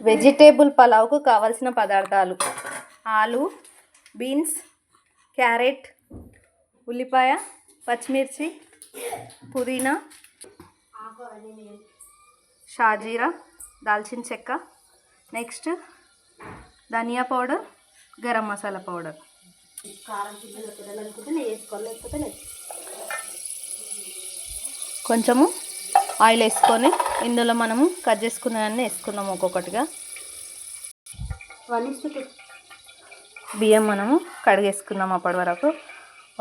Vegetable పలావ్కు కావాల్సిన పదార్థాలు: ఆలు, బీన్స్, క్యారెట్, ఉల్లిపాయ, పచ్చిమిర్చి, పుదీనా, షాజీరా, దాల్చిన చెక్క, నెక్స్ట్ ధనియా పౌడర్, గరం మసాలా పౌడర్. కొంచెము ఆయిల్ వేసుకొని ఇందులో మనము కట్ చేసుకున్నవన్నీ వేసుకుందాము ఒక్కొక్కటిగా. బియ్యం మనము కడిగేసుకుందాం. అప్పటి వరకు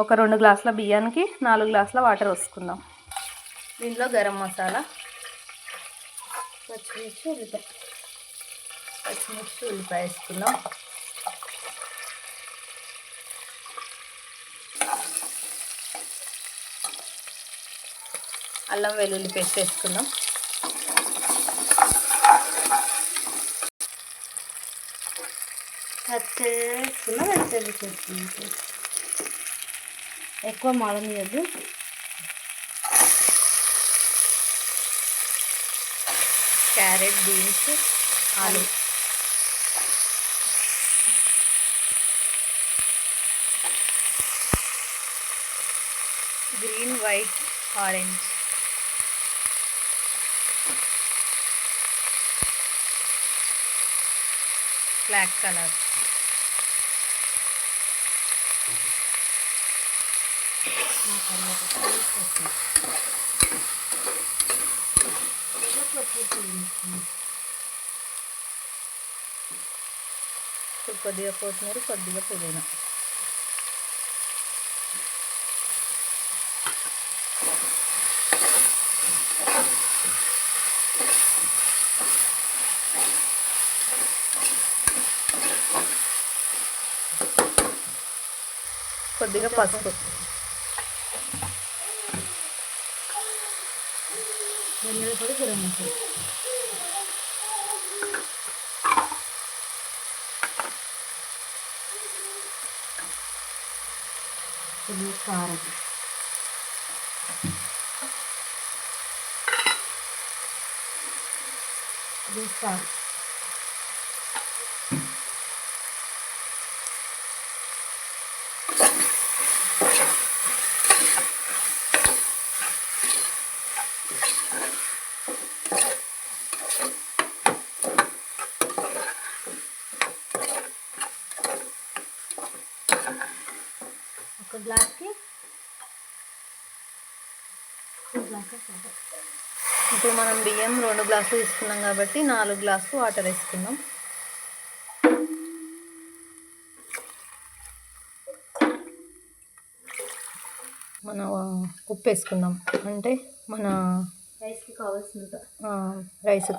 ఒక 2 గ్లాసుల బియ్యానికి 4 గ్లాసుల వాటర్ వేసుకుందాం. దీంట్లో గరం మసాలా, పచ్చిమిర్చి, ఉల్లిపాయ వేసుకుందాం. అల్లం వెల్లుల్లి పేస్ట్ వేసుకుందాం. ఎక్కువ మాడనియద్దు. క్యారెట్, బీన్స్, ఆలు, green, white, orange, black colour, కొద్దిగా కొత్తిమీర, కొద్దిగా పుదీనా. కొద్దిగా పసుపు, ధనియాల పొడి, గరం మసాలా, కొద్దిగా కారం, వేస్తారు. ఒక గ్లాస్కి 2 గ్లాసులు. ఇప్పుడు మనం బియ్యం 2 గ్లాసులు తీసుకున్నాం కాబట్టి 4 గ్లాసులు వాటర్ వేసుకుందాం. మన ఉప్పు వేసుకుందాం, అంటే మన రైస్కి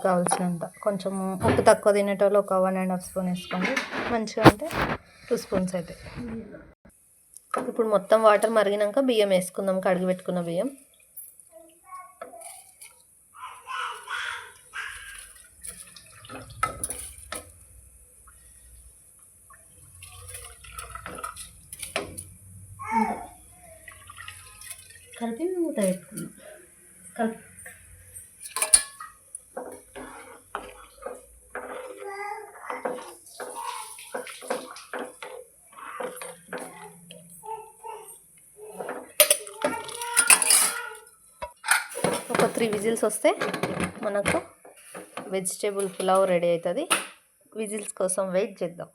కావాల్సినంత. కొంచెం ఉప్పు తక్కువ తినేటోళ్ళు ఒక 1.5 స్పూన్ వేసుకోండి. మంచిగా అంటే 2 స్పూన్స్ అయితే. ఇప్పుడు మొత్తం వాటర్ మరిగినాక బియ్యం వేసుకుందాం, కడిగి పెట్టుకున్న బియ్యం. కలిపి మూత పెట్టుకుందాం. ఒక 3 విజిల్స్ వస్తే మనకు వెజిటేబుల్ పులావ్ రెడీ అవుతుంది. విజిల్స్ కోసం వెయిట్ చేద్దాం.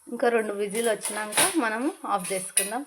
ఇంకా 2 విజిల్ వచ్చినాక మనము ఆఫ్ చేసుకుందాం.